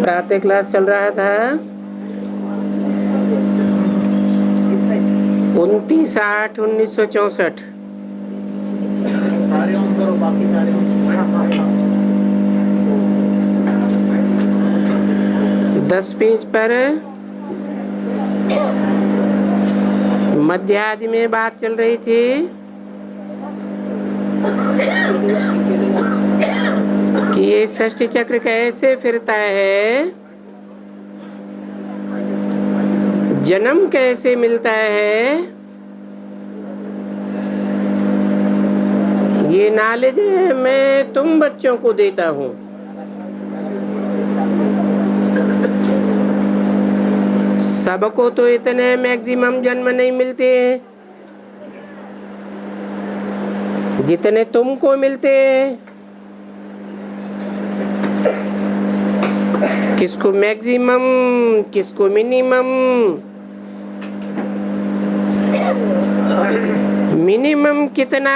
प्रातः क्लास चल रहा था 29/8/1964। सारे ऑन करो, बाकी सारे 10 पेज पर मध्यादि में बात चल रही थी कि ये षष्ठी चक्र कैसे फिरता है, जन्म कैसे मिलता है। ये नॉलेज मैं तुम बच्चों को देता हूँ। सबको तो इतने मैक्सिमम जन्म नहीं मिलते हैं जितने तुमको मिलते हैं। किसको मैक्सिमम, किसको मिनिमम। मिनिमम कितना,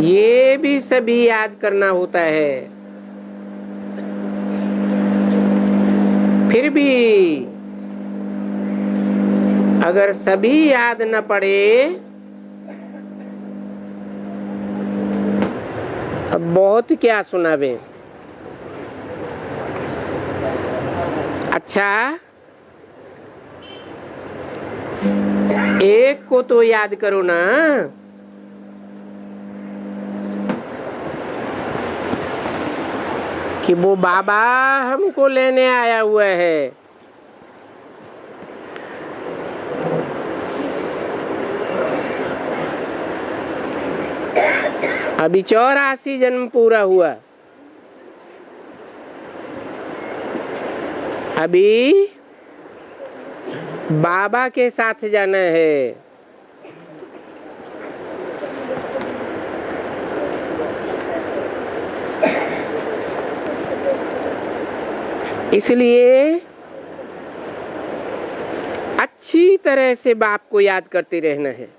ये भी सभी याद करना होता है। फिर भी अगर सभी याद न पड़े, अब बहुत क्या सुनावे। अच्छा, एक को तो याद करो ना। कि वो बाबा हमको लेने आया हुआ है। अभी 84 जन्म पूरा हुआ। अभी बाबा के साथ जाना है। इसलिए अच्छी तरह से बाप को याद करते रहना है।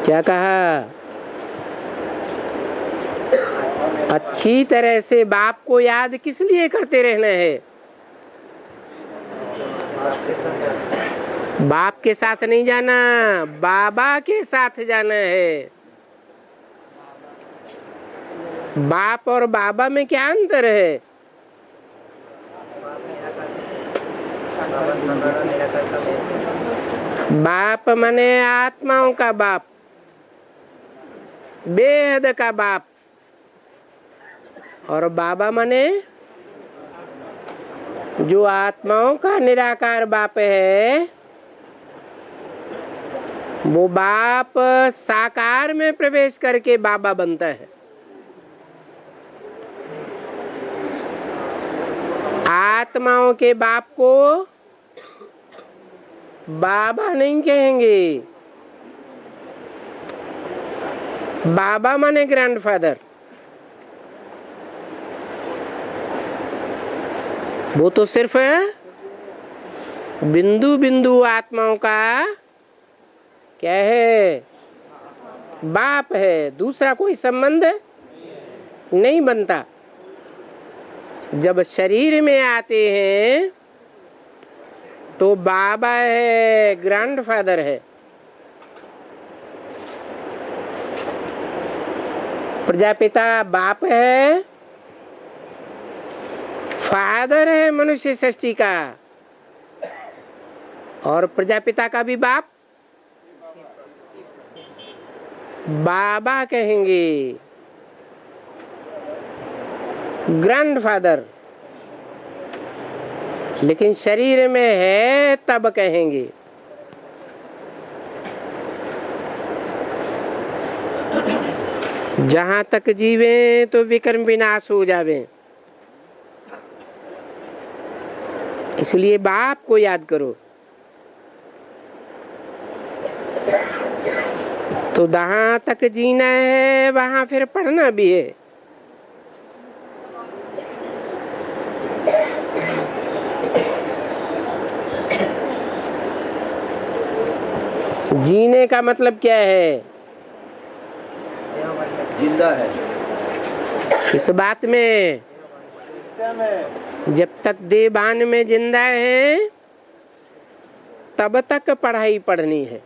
क्या कहा? अच्छी तरह से बाप को याद किस लिए करते रहना है? बाप के साथ नहीं जाना, बाबा के साथ जाना है। बाप और बाबा में क्या अंतर है? बाप माने आत्माओं का बाप, बेहद का बाप। और बाबा माने जो आत्माओं का निराकार बाप है, वो बाप साकार में प्रवेश करके बाबा बनता है। आत्माओं के बाप को बाबा नहीं कहेंगे। बाबा माने ग्रैंडफादर। वो तो सिर्फ बिंदु बिंदु आत्माओं का क्या है? बाप है। दूसरा कोई संबंध नहीं बनता। जब शरीर में आते हैं तो बाबा है, ग्रैंडफादर है। प्रजापिता बाप है, फादर है मनुष्य सृष्टि का। और प्रजापिता का भी बाप बाबा कहेंगे, ग्रैंडफादर। लेकिन शरीर में है तब कहेंगे। जहां तक जीवे तो विकर्म विनाश हो जावे। इसलिए बाप को याद करो। तो जहां तक जीना है वहां फिर पढ़ना भी है। जीने का मतलब क्या है? जिंदा है। इस बात में जब तक देवान में जिंदा है तब तक पढ़ाई पढ़नी है।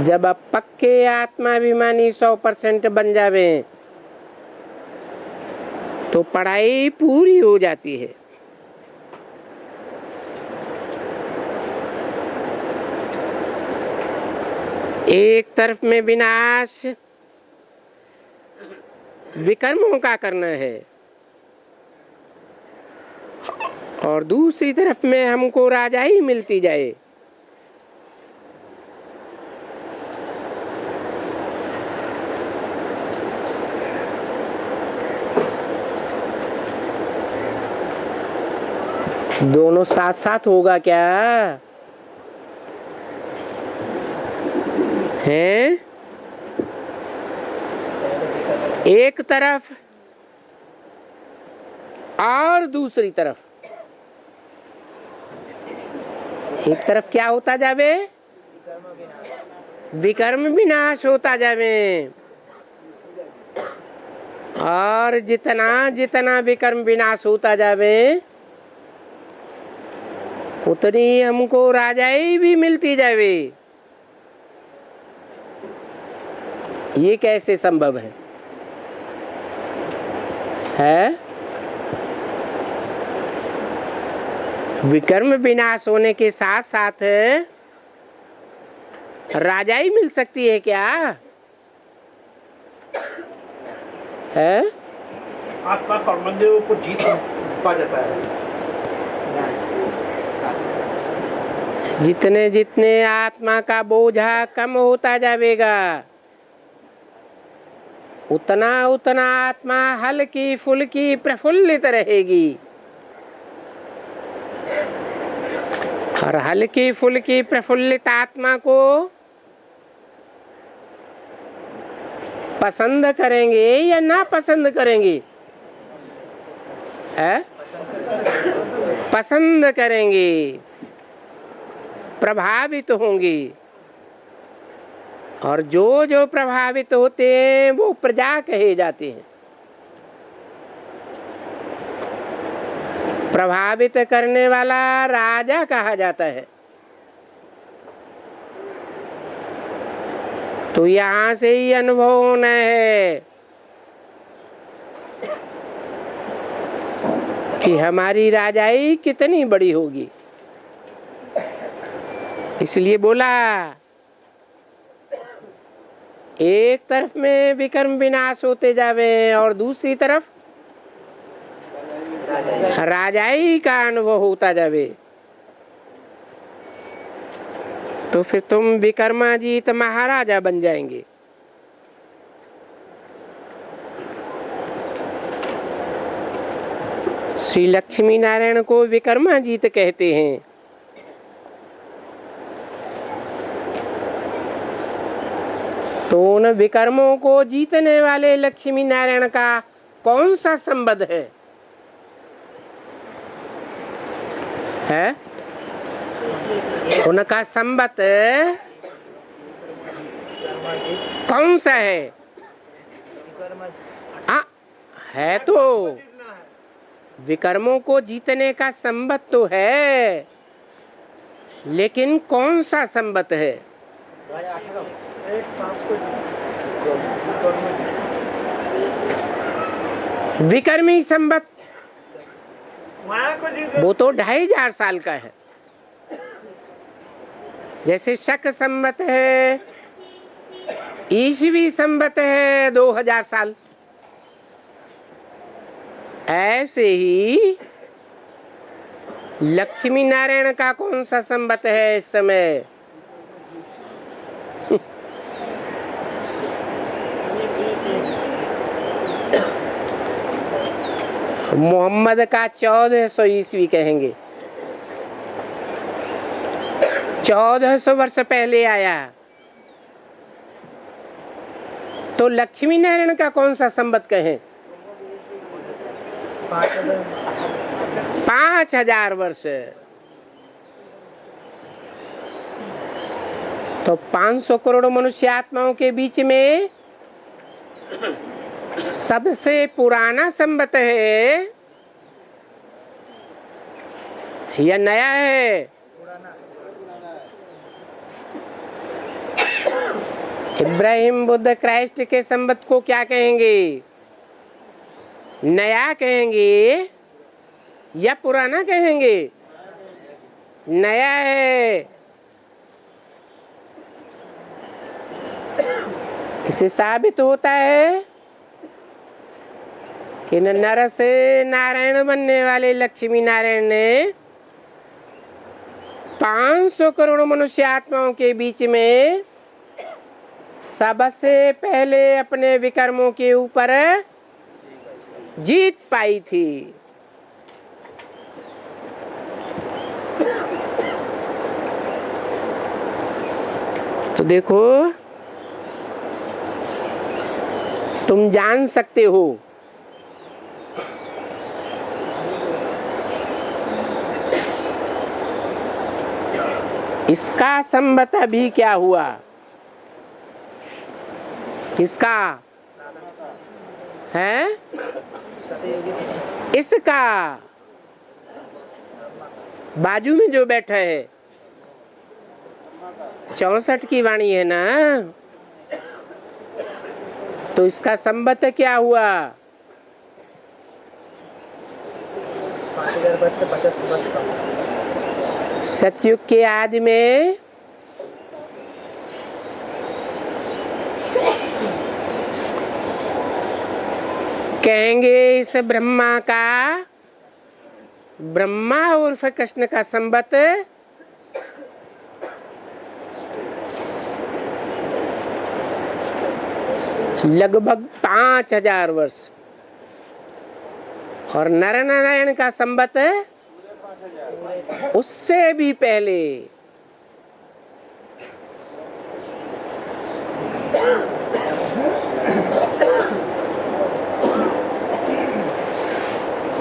जब आप पक्के आत्माभिमानी 100% बन जावे तो पढ़ाई पूरी हो जाती है। एक तरफ में विनाश विकर्मों का करना है और दूसरी तरफ में हमको राजाई मिलती जाए। दोनों साथ साथ होगा क्या है? एक तरफ और दूसरी तरफ। एक तरफ क्या होता जावे? विकर्म विनाश होता जावे और जितना जितना विकर्म विनाश होता जावे उतनी हमको राजाई भी मिलती जावे। ये कैसे संभव है? विकर्म विनाश होने के साथ साथ राजाई मिल सकती है क्या? है आत्मा कर्मदेव को जीत पा जाता है। जितने जितने आत्मा का बोझा कम होता जाएगा उतना उतना आत्मा हल्की फुल्की प्रफुल्लित रहेगी और हल्की फुल्की प्रफुल्लित आत्मा को पसंद करेंगे या ना पसंद करेंगे? पसंद करेंगे, प्रभावित होंगे और जो जो प्रभावित होते हैं वो प्रजा कहे जाते हैं। प्रभावित करने वाला राजा कहा जाता है। तो यहाँ से ही अनुभव होना है कि हमारी राजाई कितनी बड़ी होगी। इसलिए बोला एक तरफ में विकर्म विनाश होते जावे और दूसरी तरफ राजाई का अनुभव होता जावे। तो फिर तुम विक्रमाजीत महाराजा बन जाएंगे। श्री लक्ष्मी नारायण को विक्रमाजीत कहते हैं। तो उन विकर्मों को जीतने वाले लक्ष्मी नारायण का कौन सा संबंध है? उनका संबंध कौन सा है? है तो विकर्मों को जीतने का संबंध तो है, लेकिन कौन सा संबंध है? विकर्मी संबंध वो तो 2500 साल का है। जैसे शक संबंध है, ईसवी संबंध है 2000 साल, ऐसे ही लक्ष्मी नारायण का कौन सा संबंध है इस समय? मोहम्मद का 1400 ईस्वी कहेंगे, 1400 वर्ष पहले आया। तो लक्ष्मी नारायण का कौन सा संबंध कहें? 5000 वर्ष। तो 500 करोड़ मनुष्य आत्माओं के बीच में सबसे पुराना संबत है या नया है? इब्राहिम बुद्ध क्राइस्ट के संबत को क्या कहेंगे? नया कहेंगे या पुराना कहेंगे? नया है। इससे साबित होता है कि नर से नारायण बनने वाले लक्ष्मी नारायण ने 500 करोड़ मनुष्य आत्माओं के बीच में सबसे पहले अपने विकर्मों के ऊपर जीत पाई थी। तो देखो, तुम जान सकते हो इसका संबत अभी क्या हुआ? किसका है? इसका। बाजू में जो बैठा है 64 की वाणी है ना, तो इसका संबत क्या हुआ? 5000 वर्ष से 50 वर्ष का। सतयुग के आदि में कहेंगे इस ब्रह्मा का, ब्रह्मा उर्फ कृष्ण का संबत लगभग 5000 वर्ष, और नर नारायण का संबत उससे भी पहले।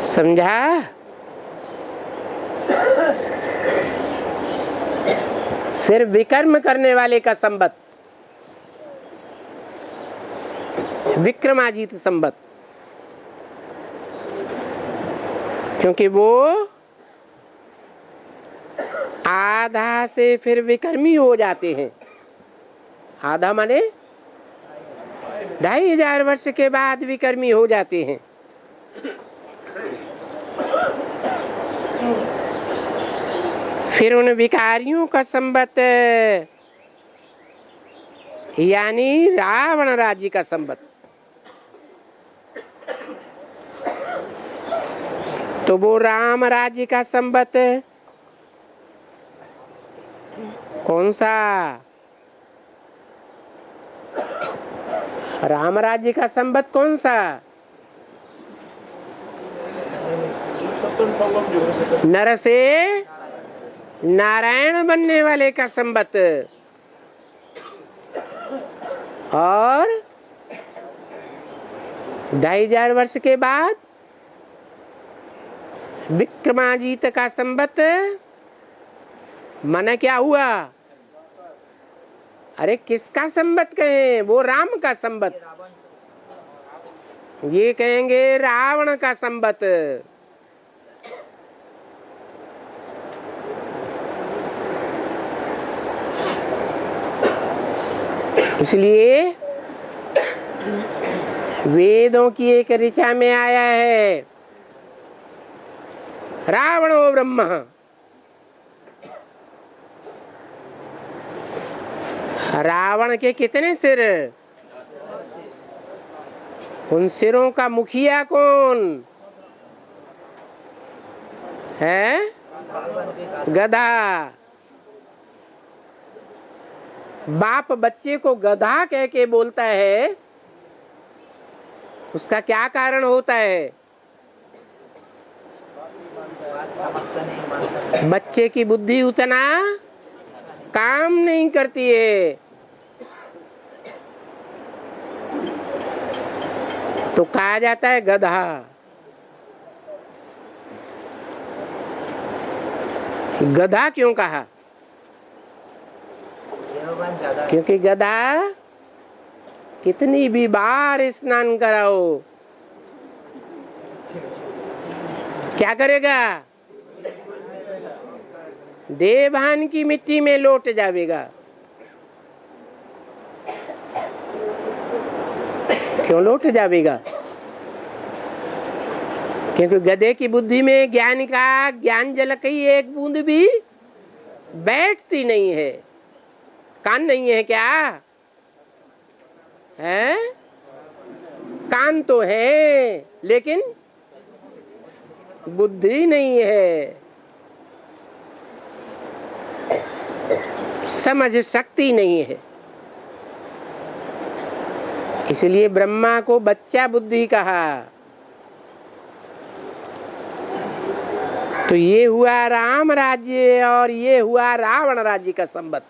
समझा? फिर विकर्म करने वाले का संबत विक्रमाजीत संबत, क्योंकि वो आधा से फिर विकर्मी हो जाते हैं। आधा माने 2500 वर्ष के बाद विकर्मी हो जाते हैं। फिर उन विकारियों का संबत यानी रावण राज्य का संबत, तो वो राम राज्य का संबत कौन सा? राम राज्य का संबत कौन सा? नर से नारायण बनने वाले का संबत, और 2500 वर्ष के बाद विक्रमाजीत का संबत। मन क्या हुआ? अरे किसका संबत कहें? वो राम का संबत। ये कहेंगे रावण का संबत। इसलिए वेदों की एक ऋचा में आया है रावणो ब्रह्म। रावण के कितने सिर? उन सिरों का मुखिया कौन है? गधा। बाप बच्चे को गधा कह के बोलता है, उसका क्या कारण होता है? बच्चे की बुद्धि उतना काम नहीं करती है, तो कहा जाता है गधा। गधा क्यों कहा? भगवान ज्यादा। क्योंकि गधा कितनी भी बार स्नान कराओ क्या करेगा? देवभान की मिट्टी में लौट जाएगा। क्यों लौट जाएगा? क्योंकि गधे की बुद्धि में ज्ञान का ज्ञान जल की एक बूंद भी बैठती नहीं है। कान नहीं है क्या? है? कान तो है लेकिन बुद्धि नहीं है, समझ शक्ति नहीं है। इसलिए ब्रह्मा को बच्चा बुद्धि कहा। तो ये हुआ राम राज्य और ये हुआ रावण राज्य का संबंध।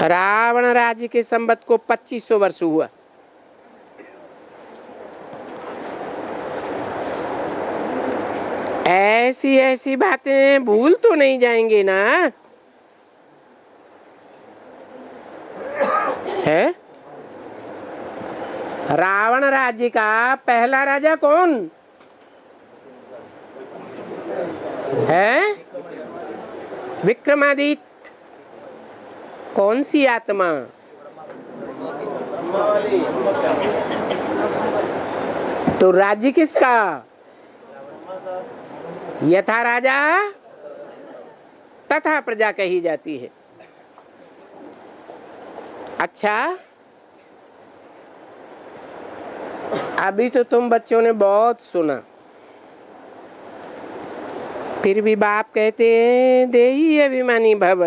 रावण राज्य के संबंध को 2500 वर्ष हुआ। ऐसी ऐसी बातें भूल तो नहीं जाएंगे ना? है? रावण राज्य का पहला राजा कौन है? विक्रमादित्य। कौन सी आत्मा? तो राज्य किसका? यथा राजा तथा प्रजा कही जाती है। अच्छा, अभी तो तुम बच्चों ने बहुत सुना, फिर भी बाप कहते हैं देही अभिमानी भव।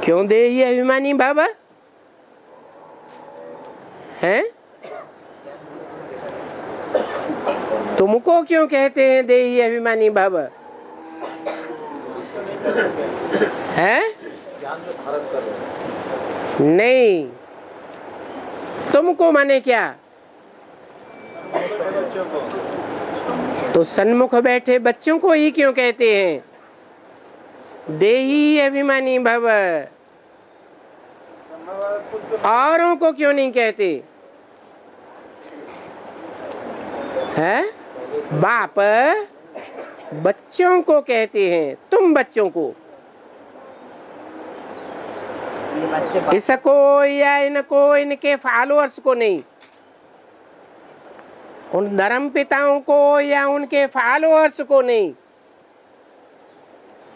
क्यों देही अभिमानी भव है? तुमको क्यों कहते हैं देही अभिमानी भव है? नहीं, तुमको माने क्या? तो सन्मुख बैठे बच्चों को ही क्यों कहते हैं देही अभिमानी भव? औरों को क्यों नहीं कहते? है? बाप बच्चों को कहते हैं, तुम बच्चों को। इसको या इनको, इनके फॉलोअर्स को नहीं, उन धर्म पिताओं को या उनके फॉलोअर्स को नहीं,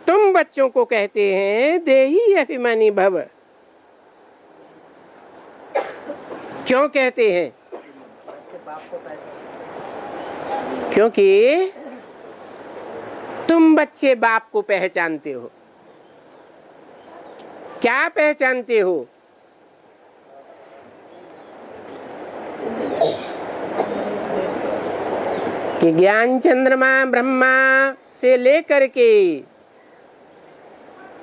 तुम बच्चों को कहते हैं देही अभिमानी भव। क्यों कहते हैं? क्योंकि तुम बच्चे बाप को पहचानते हो। क्या पहचानते हो? कि ज्ञान चंद्रमा ब्रह्मा से लेकर के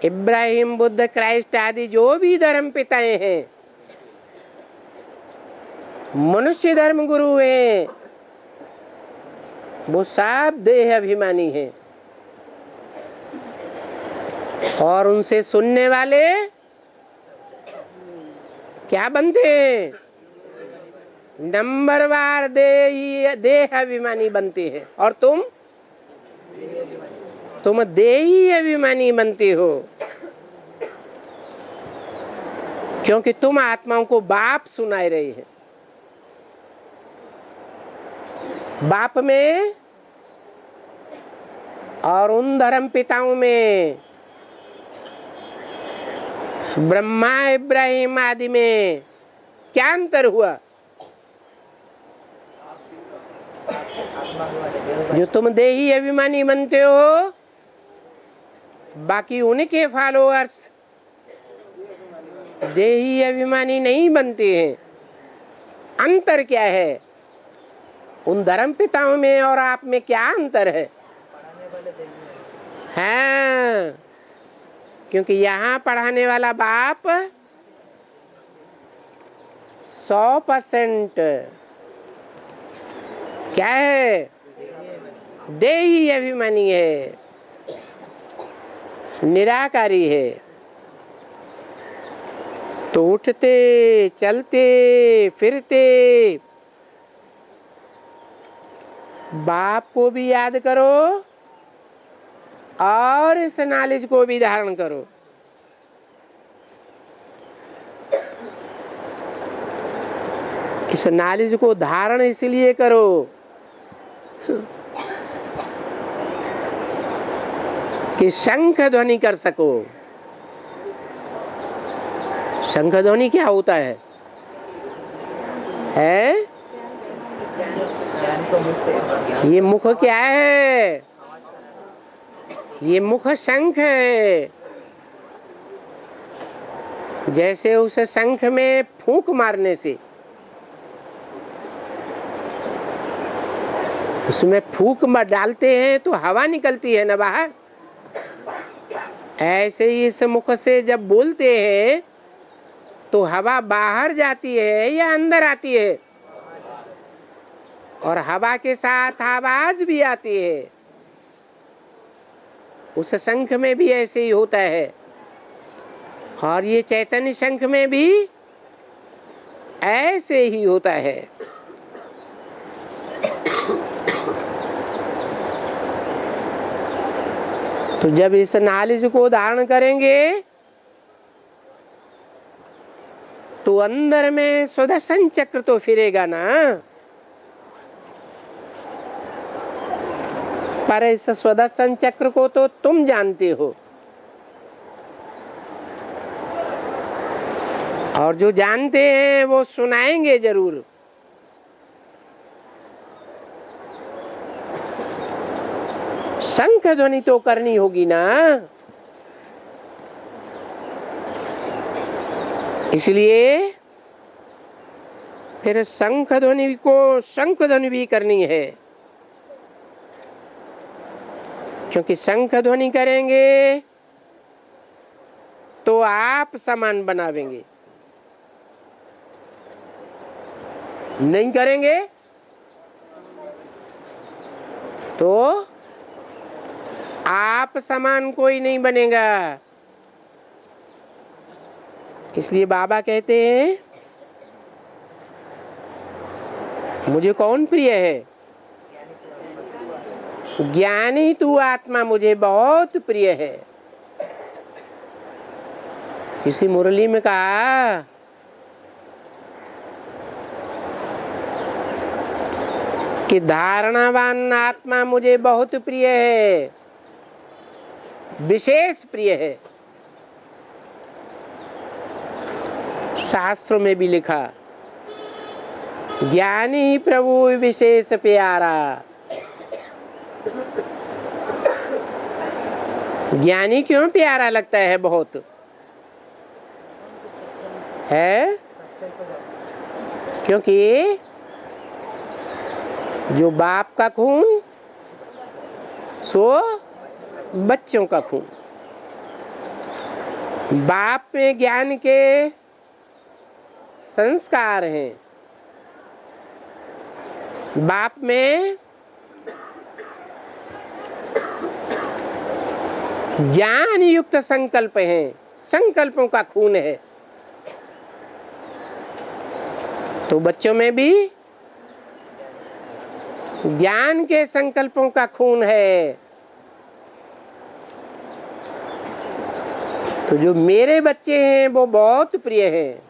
इब्राहिम, बुद्ध, क्राइस्ट आदि जो भी धर्म पिताएं हैं, मनुष्य धर्म गुरु हैं, वो सब देह अभिमानी हैं। और उनसे सुनने वाले क्या बनते हैं? नंबरवार देह अभिमानी बनते हैं। और तुम देही अभिमानी बनते हो, क्योंकि तुम आत्माओं को बाप सुनाए रहे हैं। बाप में और उन धर्म पिताओं में, ब्रह्मा इब्राहिम आदि में क्या अंतर हुआ? जो तुम देही अभिमानी बनते हो, बाकी उनके फॉलोअर्स देही अभिमानी नहीं बनते हैं। अंतर क्या है? उन धर्म पिताओं में और आप में क्या अंतर है? हाँ, क्योंकि यहाँ पढ़ाने वाला बाप 100% क्या है? देही अभिमानी है, निराकारी है। तो उठते चलते फिरते बाप को भी याद करो और इस नॉलेज को भी धारण करो। इस नॉलेज को धारण इसलिए करो कि शंख ध्वनि कर सको। शंख ध्वनि क्या होता है? ये मुख क्या है? ये मुख शंख है। जैसे उस शंख में फूंक मारने से, उसमें फूंक डालते हैं तो हवा निकलती है ना बाहर। ऐसे ही इस मुख से जब बोलते हैं तो हवा बाहर जाती है या अंदर आती है? और हवा के साथ आवाज भी आती है। उस शंख में भी ऐसे ही होता है और ये चैतन्य शंख में भी ऐसे ही होता है। तो जब इस नॉलेज को धारण करेंगे तो अंदर में सुदर्शन चक्र तो फिरेगा ना। पर इस सुदर्शन चक्र को तो तुम जानते हो, और जो जानते हैं वो सुनाएंगे जरूर। शंख ध्वनि तो करनी होगी ना। इसलिए फिर शंख ध्वनि को शंख ध्वनि भी करनी है, क्योंकि शंख ध्वनि करेंगे तो आप समान बनावेंगे। नहीं करेंगे तो आप समान कोई नहीं बनेगा। इसलिए बाबा कहते हैं मुझे कौन प्रिय है? ज्ञानी तू आत्मा मुझे बहुत प्रिय है। इसी मुरली में कहा कि धारणावान आत्मा मुझे बहुत प्रिय है, विशेष प्रिय है। शास्त्रों में भी लिखा ज्ञानी प्रभु विशेष प्यारा। ज्ञानी क्यों प्यारा लगता है? बहुत है, क्योंकि जो बाप का खून सो बच्चों का खून। बाप में ज्ञान के संस्कार हैं, बाप में ज्ञान युक्त संकल्प हैं, संकल्पों का खून है। तो बच्चों में भी ज्ञान के संकल्पों का खून है। तो जो मेरे बच्चे हैं वो बहुत प्रिय हैं,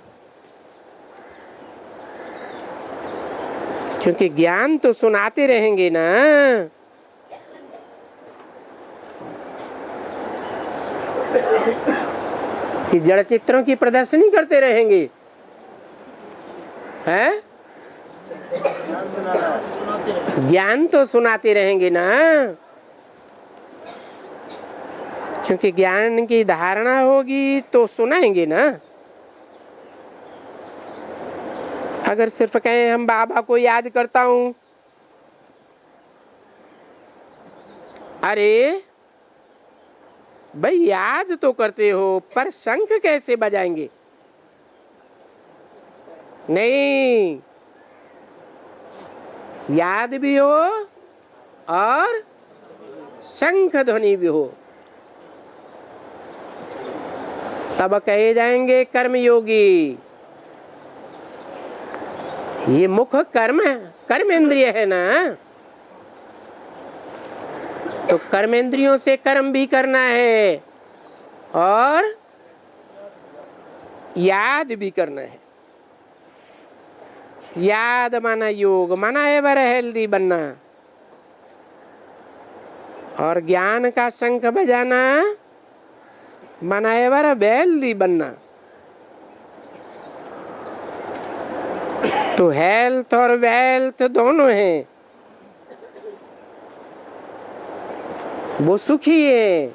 क्योंकि ज्ञान तो सुनाते रहेंगे ना। कि जड़ चित्रों की प्रदर्शनी करते रहेंगे, हैं? ज्ञान तो सुनाते रहेंगे ना, क्योंकि ज्ञान की धारणा होगी तो सुनाएंगे ना। अगर सिर्फ कहें हम बाबा को याद करता हूं, अरे भाई याद तो करते हो पर शंख कैसे बजाएंगे? नहीं, याद भी हो और शंख ध्वनि भी हो, तब कहे जाएंगे कर्मयोगी। ये मुख कर्म है, कर्मेंद्रिय है ना, तो कर्मेंद्रियों से कर्म भी करना है और याद भी करना है। याद माना योग, माना एवर हेल्दी बनना, और ज्ञान का शंख बजाना माना एवर वेल्दी बनना। तो हेल्थ और वेल्थ दोनों हैं, वो सुखी है।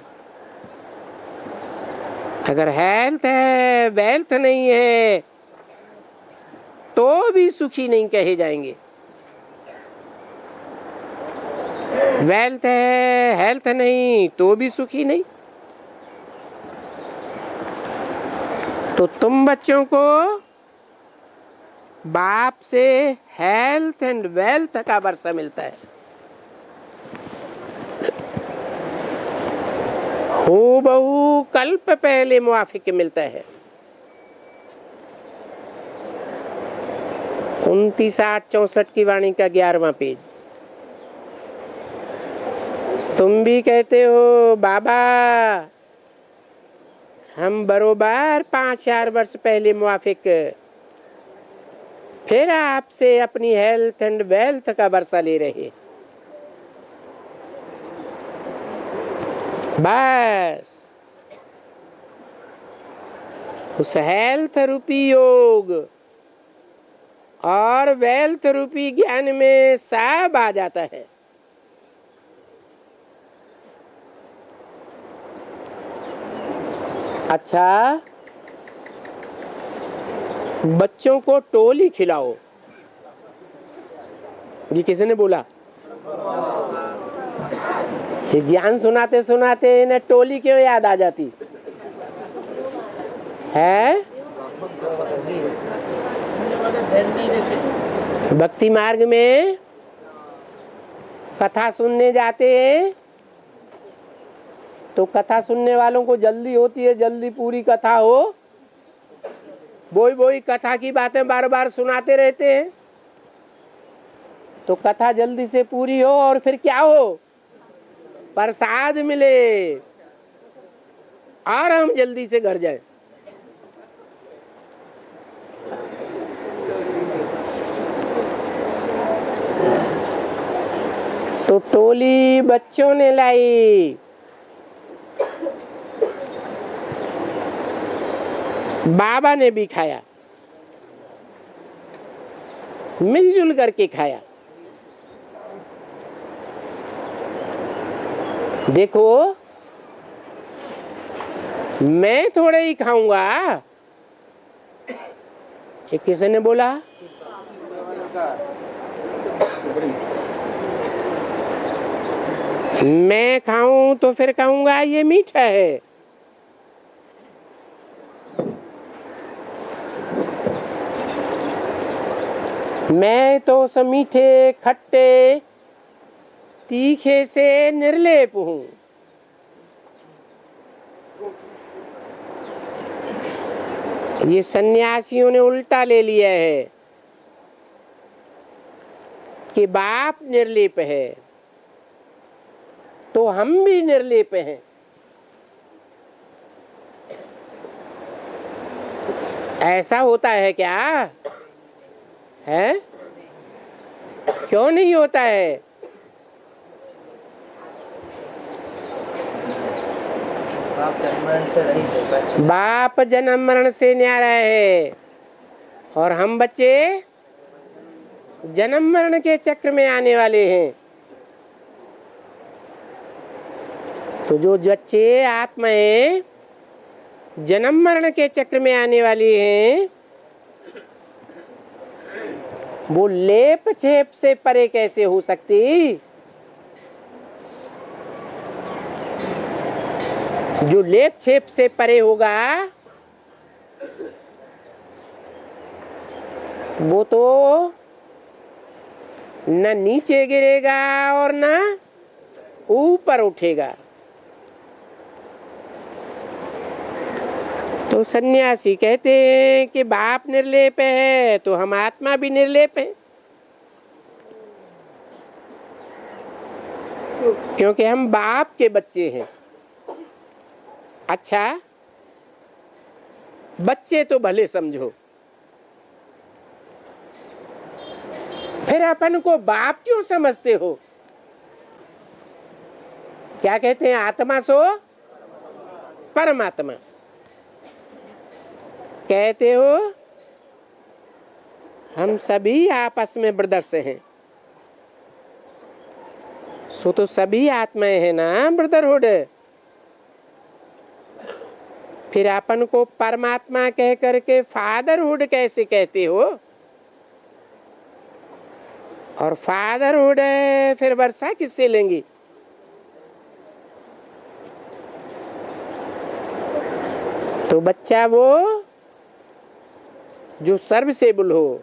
अगर हेल्थ है वेल्थ नहीं है तो भी सुखी नहीं कहे जाएंगे। वेल्थ है हेल्थ नहीं तो भी सुखी नहीं। तो तुम बच्चों को बाप से हेल्थ एंड वेल्थ का वर्षा मिलता है। हूबहू कल्प पहले मुआफिक मिलता है। 29-8-64 की वाणी का 11वां पेज। तुम भी कहते हो बाबा हम बरोबर 5-4 वर्ष पहले मुआफिक फिर आपसे अपनी हेल्थ एंड वेल्थ का वर्षा ले रहे। बस उस हेल्थ रूपी योग और वेल्थ रूपी ज्ञान में सब आ जाता है। अच्छा, बच्चों को टोली खिलाओ, ये किसने बोला? ये ज्ञान सुनाते सुनाते इन्हें टोली क्यों याद आ जाती है? भक्ति मार्ग में कथा सुनने जाते हैं तो कथा सुनने वालों को जल्दी होती है, जल्दी पूरी कथा हो। वही कथा की बातें बार बार सुनाते रहते हैं तो कथा जल्दी से पूरी हो और फिर क्या हो, प्रसाद मिले और हम जल्दी से घर जाएं। तो टोली बच्चों ने लाई, बाबा ने भी खाया, मिलजुल करके खाया। देखो मैं थोड़े ही खाऊंगा, ये किसने बोला? मैं खाऊं तो फिर कहूंगा ये मीठा है। मैं तो उस मीठे खट्टे तीखे से निर्लेप हूं। ये सन्यासियों ने उल्टा ले लिया है कि बाप निर्लेप है तो हम भी निर्लेप हैं। ऐसा होता है क्या? है? क्यों नहीं होता है? बाप जन्म मरण से न्यारा है और हम बच्चे जन्म मरण के चक्र में आने वाले हैं। तो जो बच्चे आत्माएं जन्म मरण के चक्र में आने वाली हैं वो लेप छेप से परे कैसे हो सकती? जो लेप छेप से परे होगा वो तो न नीचे गिरेगा और न ऊपर उठेगा। तो सन्यासी कहते हैं कि बाप निर्लेप है तो हम आत्मा भी निर्लेप है, क्योंकि हम बाप के बच्चे हैं। अच्छा, बच्चे तो भले समझो, फिर अपन को बाप क्यों समझते हो? क्या कहते हैं? आत्मा सो परमात्मा कहते हो। हम सभी आपस में ब्रदर्स हैं, सो तो सभी आत्माएं हैं ना, ब्रदरहुड। फिर अपन को परमात्मा कह करके फादरहुड कैसे कहते हो? और फादरहुड है, फिर वर्षा किससे लेंगी? तो बच्चा वो जो सर्वसेबल हो,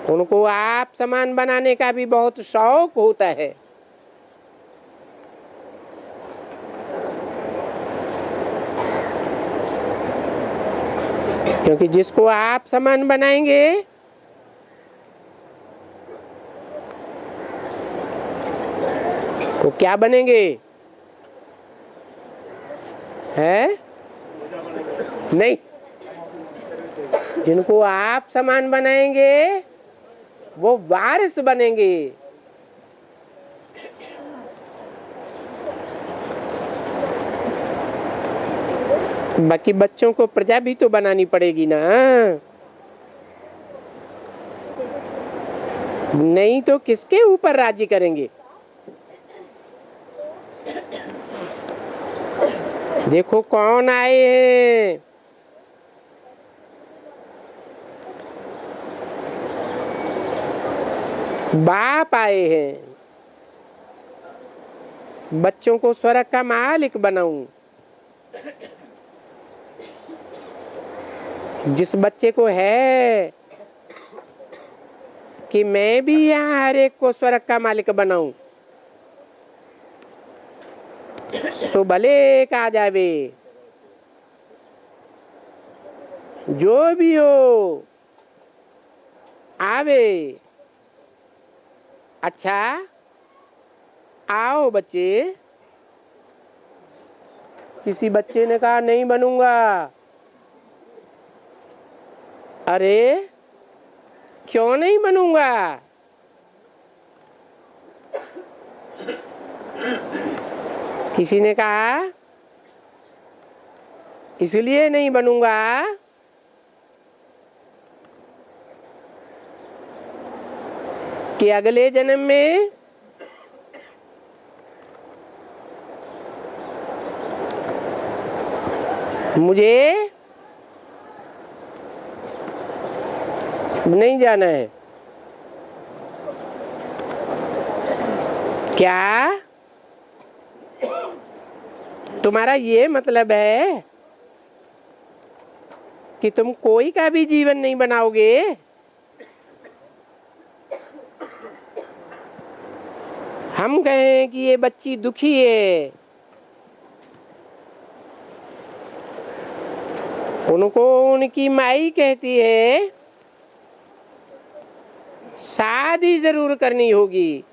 उनको आप समान बनाने का भी बहुत शौक होता है। क्योंकि जिसको आप समान बनाएंगे वो क्या बनेंगे? है नहीं, जिनको आप समान बनाएंगे वो वारिस बनेंगे। बाकी बच्चों को प्रजा भी तो बनानी पड़ेगी ना, नहीं तो किसके ऊपर राजी करेंगे? देखो कौन आए हैं। बाप आए हैं, बच्चों को स्वर्ग का मालिक बनाऊं। जिस बच्चे को है कि मैं भी यहाँ हर एक को स्वर्ग का मालिक बनाऊं, सो भले एक आ जावे, जो भी हो आवे। अच्छा, आओ बच्चे। किसी बच्चे ने कहा नहीं बनूंगा। अरे क्यों नहीं बनूंगा? किसी ने कहा इसलिए नहीं बनूंगा कि अगले जन्म में मुझे नहीं जाना है। क्या तुम्हारा ये मतलब है कि तुम कोई का भी जीवन नहीं बनाओगे? हम कहें कि ये बच्ची दुखी है, उनको उनकी माई कहती है शादी जरूर करनी होगी,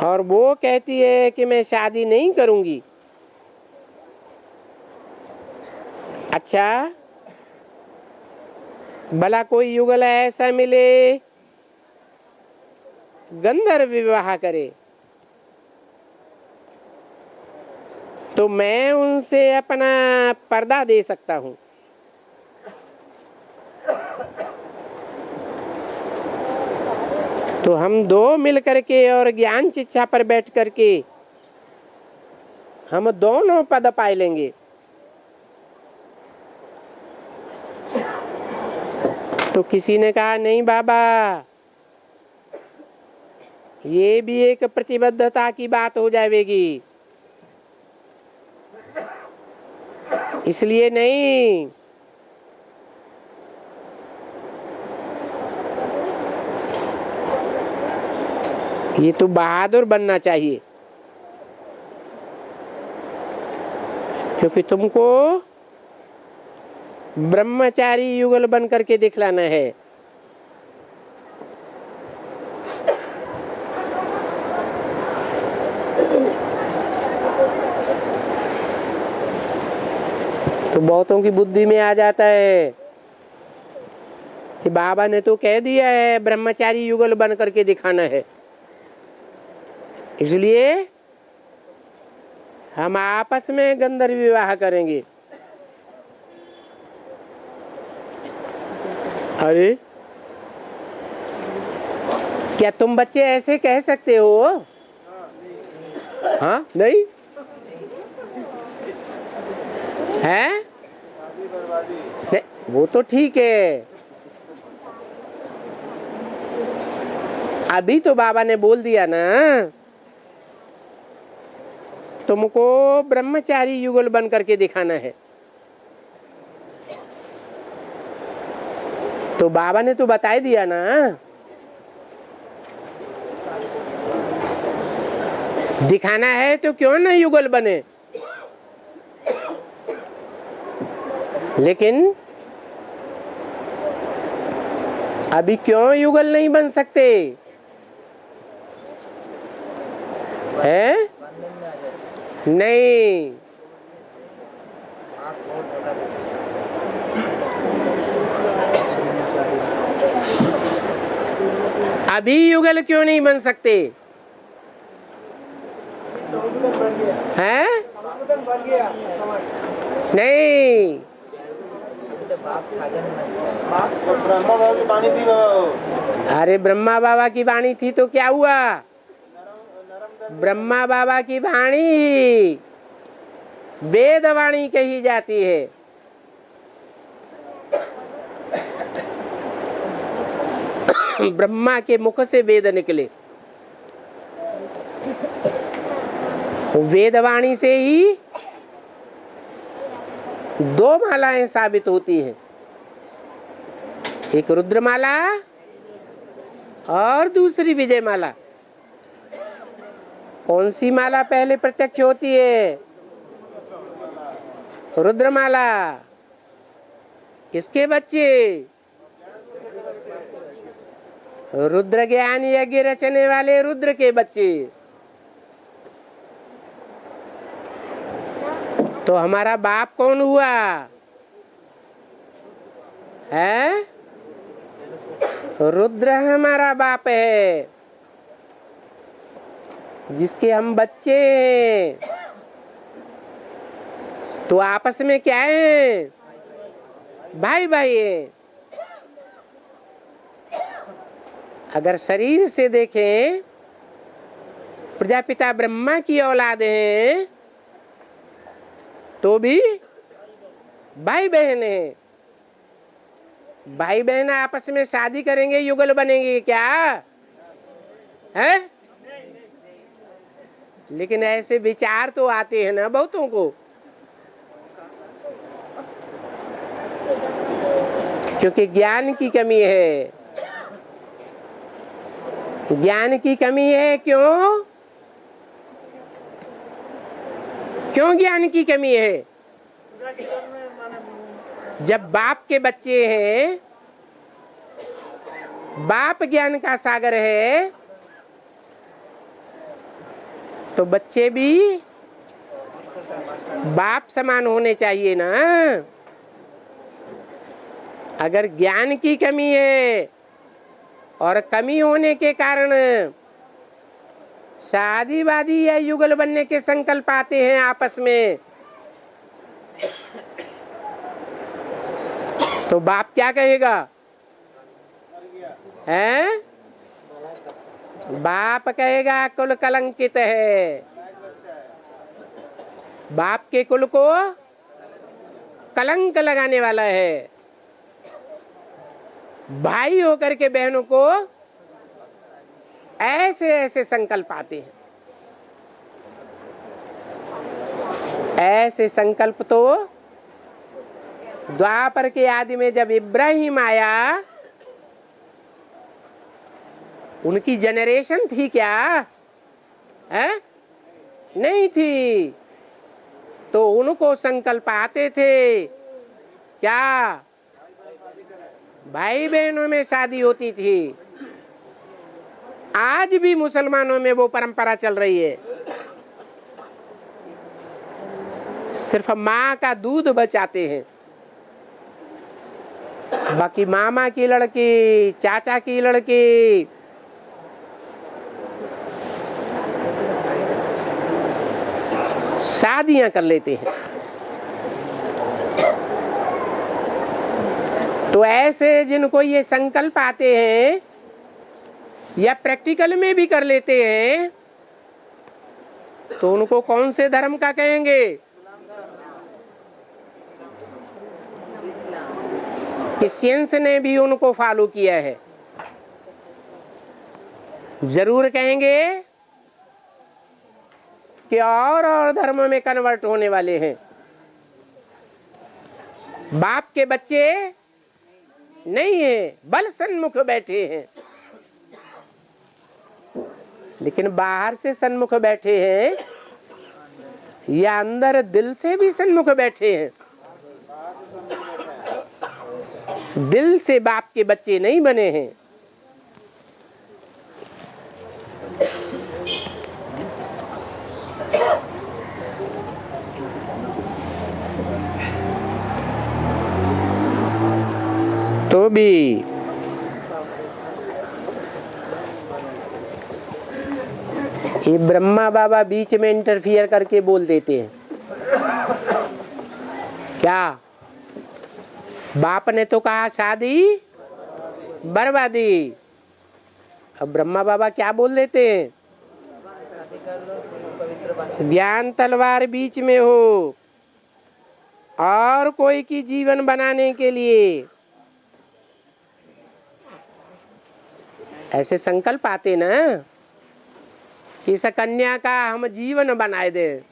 और वो कहती है कि मैं शादी नहीं करूंगी। अच्छा, भला कोई युगल ऐसा मिले गंधर्व विवाह करे तो मैं उनसे अपना पर्दा दे सकता हूं। तो हम दो मिल करके और ज्ञान शिक्षा पर बैठ करके हम दोनों पद पाए लेंगे। तो किसी ने कहा नहीं बाबा, ये भी एक प्रतिबद्धता की बात हो जाएगी, इसलिए नहीं। ये तो बहादुर बनना चाहिए, क्योंकि तुमको ब्रह्मचारी युगल बन करके दिखलाना है। तो बहुतों की बुद्धि में आ जाता है कि बाबा ने तो कह दिया है ब्रह्मचारी युगल बन करके दिखाना है, इसलिए हम आपस में गंधर्व विवाह करेंगे। अरे क्या तुम बच्चे ऐसे कह सकते हो? हाँ नहीं है? नहीं, वो तो ठीक है। अभी तो बाबा ने बोल दिया ना तुमको ब्रह्मचारी युगल बन करके दिखाना है, तो बाबा ने तो बता ही दिया ना। दिखाना है तो क्यों ना युगल बने, लेकिन अभी क्यों युगल नहीं बन सकते हैं? नहीं, अभी युगल क्यों नहीं बन सकते हैं? नहीं, ब्रह्मा बाबा की वाणी थी बाबा। अरे ब्रह्मा बाबा की वाणी थी तो क्या हुआ? ब्रह्मा बाबा की वाणी वेद वाणी कही जाती है। ब्रह्मा के मुख से वेद निकले, वेद वाणी से ही दो मालाएं साबित होती हैं, एक रुद्रमाला और दूसरी विजय माला। कौन सी माला पहले प्रत्यक्ष होती है? रुद्रमाला। किसके बच्चे? रुद्र ज्ञान यज्ञ रचने वाले रुद्र के बच्चे। तो हमारा बाप कौन हुआ है? रुद्र हमारा बाप है, जिसके हम बच्चे हैं। तो आपस में क्या है? भाई भाई है। अगर शरीर से देखें प्रजापिता ब्रह्मा की औलाद हैं तो भी भाई बहन है। भाई बहन आपस में शादी करेंगे युगल बनेंगे क्या है? लेकिन ऐसे विचार तो आते हैं ना बहुतों को, क्योंकि ज्ञान की कमी है। ज्ञान की कमी है। क्यों क्यों ज्ञान की कमी है? जब बाप के बच्चे हैं, बाप ज्ञान का सागर है, तो बच्चे भी बाप समान होने चाहिए ना। अगर ज्ञान की कमी है और कमी होने के कारण शादी वादी या युगल बनने के संकल्प आते हैं आपस में, तो बाप क्या कहेगा? हैं? बाप कहेगा कुल कलंकित है। बाप के कुल को कलंक लगाने वाला है। भाई होकर के बहनों को ऐसे ऐसे संकल्प आते हैं। ऐसे संकल्प तो द्वापर के आदि में जब इब्राहिम आया उनकी जनरेशन थी क्या? है? नहीं थी। तो उनको संकल्प आते थे क्या? भाई बहनों में शादी होती थी। आज भी मुसलमानों में वो परंपरा चल रही है। सिर्फ माँ का दूध बचाते हैं, बाकी मामा की लड़की, चाचा की लड़की, शादियां कर लेते हैं। तो ऐसे जिनको ये संकल्प आते हैं या प्रैक्टिकल में भी कर लेते हैं, तो उनको कौन से धर्म का कहेंगे? क्रिश्चियंस ने भी उनको फॉलो किया है। जरूर कहेंगे कि और धर्म में कन्वर्ट होने वाले हैं। बाप के बच्चे नहीं है, बल सन्मुख बैठे हैं, लेकिन बाहर से सन्मुख बैठे हैं या अंदर दिल से भी सन्मुख बैठे हैं? दिल से बाप के बच्चे नहीं बने हैं। तो भी ये ब्रह्मा बाबा बीच में इंटरफियर करके बोल देते हैं क्या? बाप ने तो कहा शादी बर्बादी, अब ब्रह्मा बाबा क्या बोल देते हैं? ज्ञान तलवार बीच में हो और कोई की जीवन बनाने के लिए। ऐसे संकल्प आते ना कि इस कन्या का हम जीवन बनाए दे,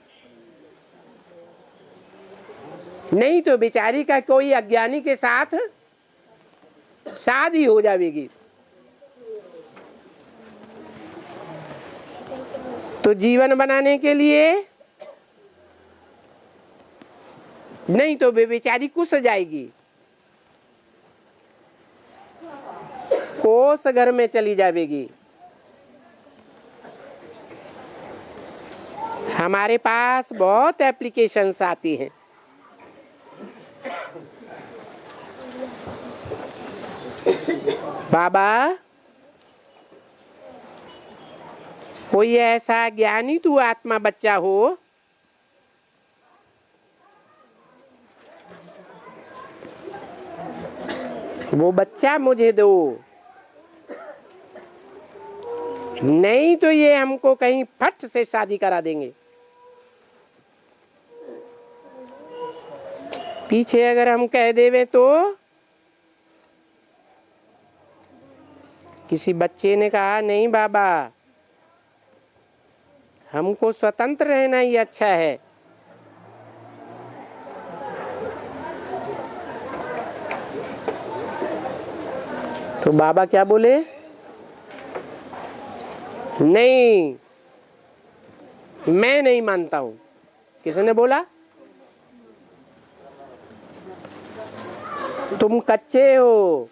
नहीं तो बेचारी का कोई अज्ञानी के साथ शादी हो जाएगी। तो जीवन बनाने के लिए, नहीं तो बेचारी कुछ जाएगी, कोस घर में चली जाएगी। हमारे पास बहुत एप्लीकेशंस आती हैं। बाबा कोई ऐसा ज्ञानी तू आत्मा बच्चा हो वो बच्चा मुझे दो, नहीं तो ये हमको कहीं फट से शादी करा देंगे। पीछे अगर हम कह देवे तो किसी बच्चे ने कहा नहीं बाबा हमको स्वतंत्र रहना ही अच्छा है, तो बाबा क्या बोले? नहीं मैं नहीं मानता हूं। किसने बोला? तुम कच्चे हो।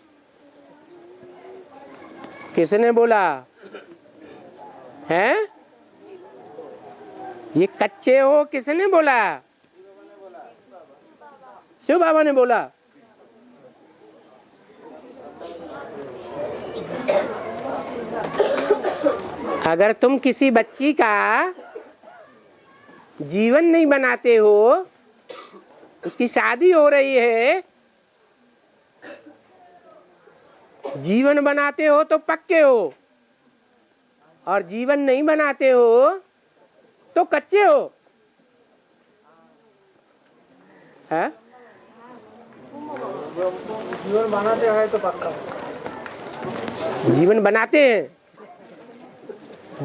किसने बोला? हैं? ये कच्चे हो किसने बोला? शिव बाबा ने बोला। अगर तुम किसी बच्ची का जीवन नहीं बनाते हो, उसकी शादी हो रही है, जीवन बनाते हो तो पक्के हो, और जीवन नहीं बनाते हो तो कच्चे हो। है? जीवन बनाते हैं तो पक्का। जीवन बनाते हैं।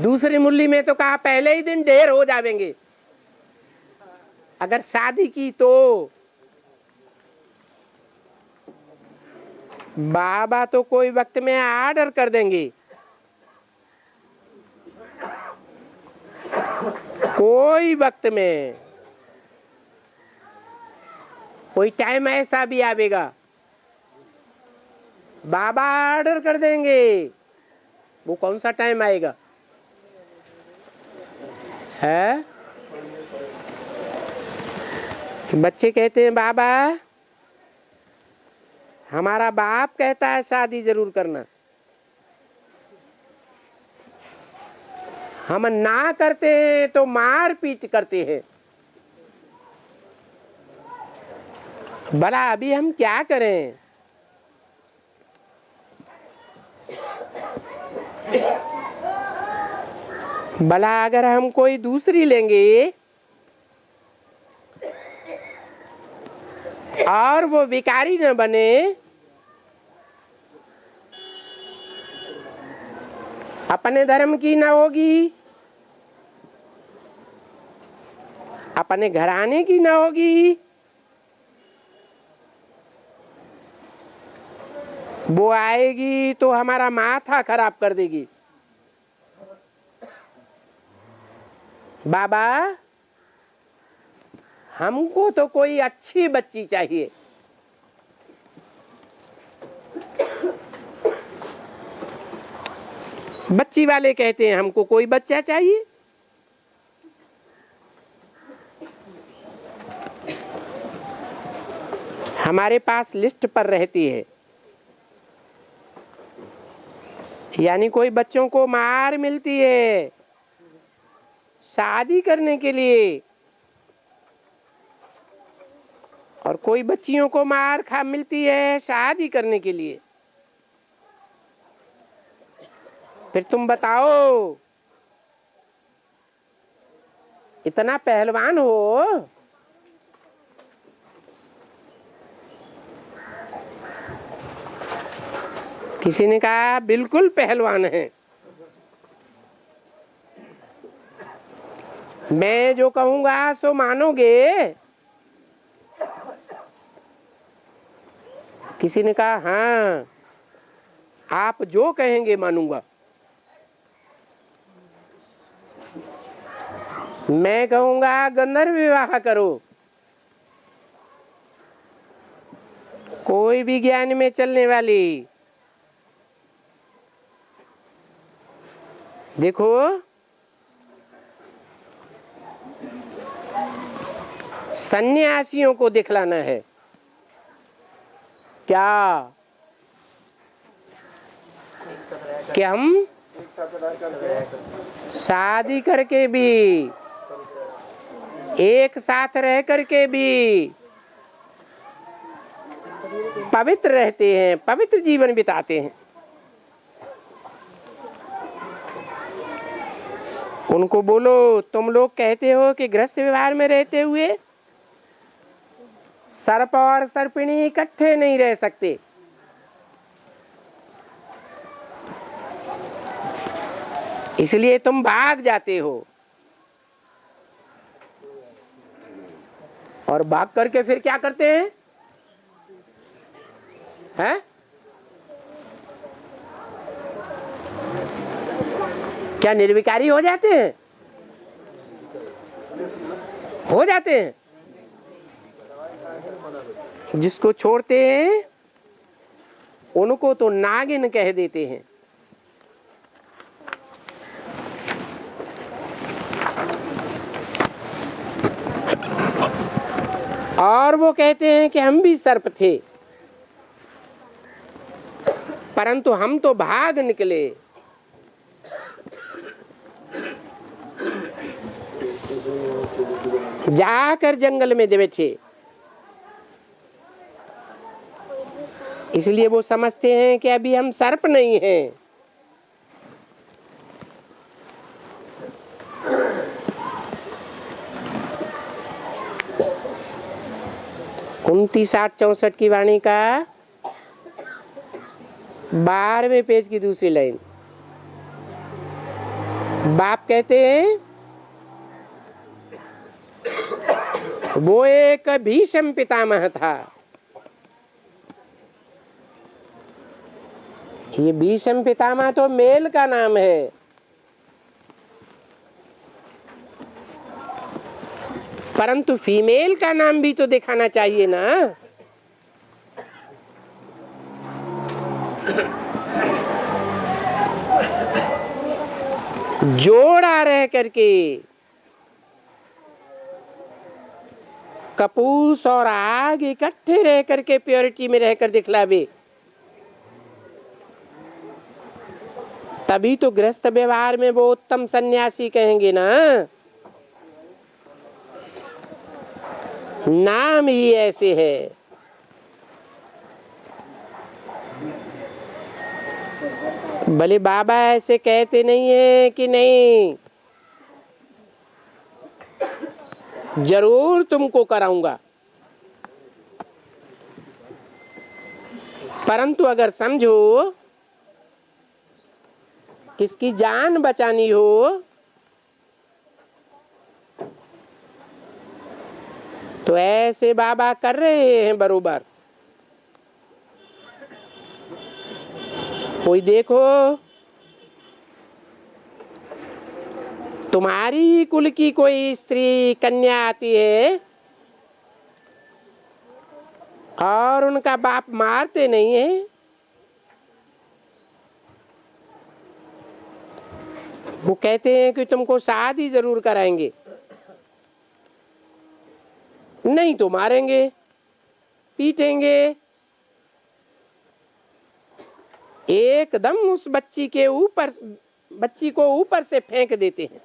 दूसरी मुरली में तो कहा पहले ही दिन ढेर हो जाएंगे। अगर शादी की तो बाबा तो कोई वक्त में ऑर्डर कर देंगे कोई वक्त में कोई टाइम ऐसा भी आवेगा, बाबा ऑर्डर कर देंगे। वो कौन सा टाइम आएगा है? बच्चे कहते हैं बाबा हमारा बाप कहता है शादी जरूर करना, हम ना करते हैं तो मार पीट करते हैं। भला अभी हम क्या करें? भला अगर हम कोई दूसरी लेंगे और वो भिखारी न बने, अपने धर्म की ना होगी, अपने घराने की ना होगी, वो आएगी तो हमारा माथा खराब कर देगी। बाबा हमको तो कोई अच्छी बच्ची चाहिए। बच्ची वाले कहते हैं हमको कोई बच्चा चाहिए। हमारे पास लिस्ट पर रहती है, यानी कोई बच्चों को मार मिलती है शादी करने के लिए, और कोई बच्चियों को मार खा मिलती है शादी करने के लिए। फिर तुम बताओ, इतना पहलवान हो, किसी ने कहा बिल्कुल पहलवान है। मैं जो कहूंगा सो मानोगे? किसी ने कहा हाँ आप जो कहेंगे मानूंगा। मैं कहूंगा गंधर्व विवाह करो, कोई भी ज्ञान में चलने वाली। देखो सन्यासियों को दिखलाना है क्या कि हम शादी करके भी, एक साथ रह करके भी पवित्र रहते हैं, पवित्र जीवन बिताते हैं। उनको बोलो तुम लोग कहते हो कि गृहस्थ व्यवहार में रहते हुए सर्प और सर्पिणी इकट्ठे नहीं रह सकते, इसलिए तुम भाग जाते हो, और भाग करके फिर क्या करते हैं? हैं? क्या निर्विकारी हो जाते हैं? हो जाते हैं। जिसको छोड़ते हैं उनको तो नागिन कह देते हैं। और वो कहते हैं कि हम भी सर्प थे, परंतु हम तो भाग निकले। जाकर जंगल में बैठे, इसलिए वो समझते हैं कि अभी हम सर्प नहीं हैं। उनतीस 64 की वाणी का 12वें पेज की दूसरी लाइन। बाप कहते हैं वो एक भीष्म पितामह था। ये भीष्म पितामह तो मेल का नाम है। परंतु फीमेल का नाम भी तो दिखाना चाहिए ना। जोड़ा रह करके कपूस और आग इकट्ठे रह करके प्योरिटी में रहकर दिखलावे, तभी तो गृहस्थ व्यवहार में वो उत्तम सन्यासी कहेंगे ना। नाम ही ऐसे है। भले बाबा ऐसे कहते नहीं है कि नहीं, जरूर तुमको कराऊंगा, परंतु अगर समझो किसकी जान बचानी हो तो ऐसे बाबा कर रहे हैं बरोबर। कोई देखो तुम्हारी ही कुल की कोई स्त्री कन्या आती है और उनका बाप मारते नहीं है, वो कहते हैं कि तुमको शादी जरूर कराएंगे, नहीं तो मारेंगे पीटेंगे, एकदम उस बच्ची को ऊपर से फेंक देते हैं,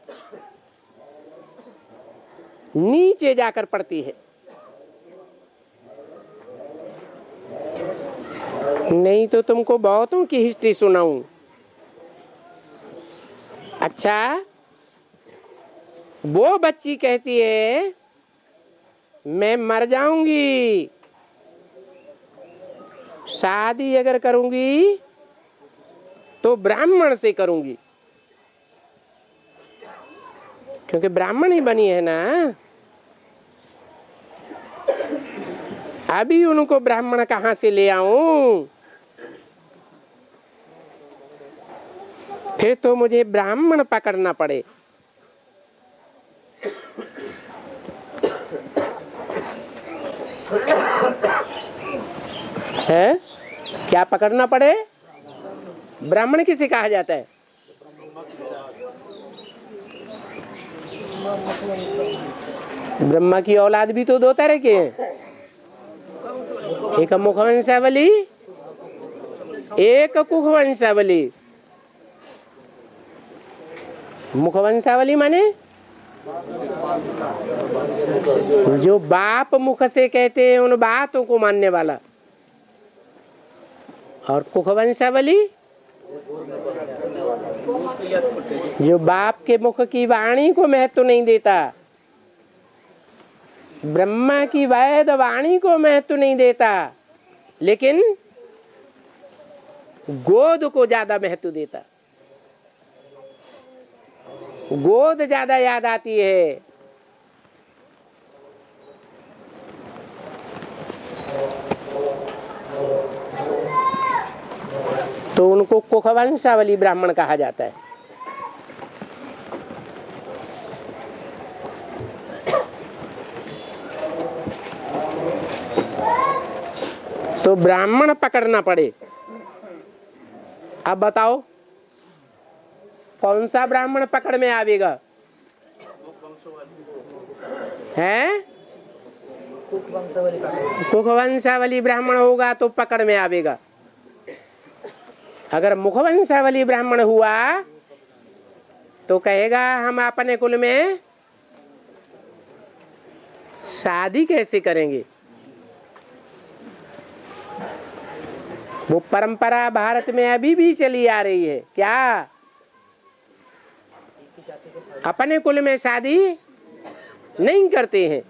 नीचे जाकर पड़ती है। नहीं तो तुमको बहुतों की हिस्ट्री सुनाऊं। अच्छा, वो बच्ची कहती है मैं मर जाऊंगी, शादी अगर करूंगी तो ब्राह्मण से करूंगी, क्योंकि ब्राह्मण ही बनी है ना। अभी उनको ब्राह्मण कहां से ले आऊं? फिर तो मुझे ब्राह्मण पकड़ना पड़े। है क्या पकड़ना पड़े? ब्राह्मण किसे कहा जाता है? ब्रह्मा की औलाद भी तो दो तरह के हैं, एक मुखवंशावली, एक कुखवंशावली। मुखवंशावली माने जो बाप मुख से कहते हैं उन बातों को मानने वाला, और कुखवंशावली जो बाप के मुख की वाणी को महत्व नहीं देता, ब्रह्मा की वैद वाणी को महत्व नहीं देता, लेकिन गोद को ज्यादा महत्व देता। गोद ज्यादा याद आती है। तो उनको कुखवंशावली ब्राह्मण कहा जाता है। तो ब्राह्मण पकड़ना पड़े। अब बताओ कौन सा ब्राह्मण पकड़ में आवेगा? हैं? कुखवंशावली ब्राह्मण होगा तो पकड़ में आवेगा। अगर मुखवंशावली ब्राह्मण हुआ तो कहेगा हम अपने कुल में शादी कैसे करेंगे? वो परंपरा भारत में अभी भी चली आ रही है। क्या अपने कुल में शादी नहीं करते हैं?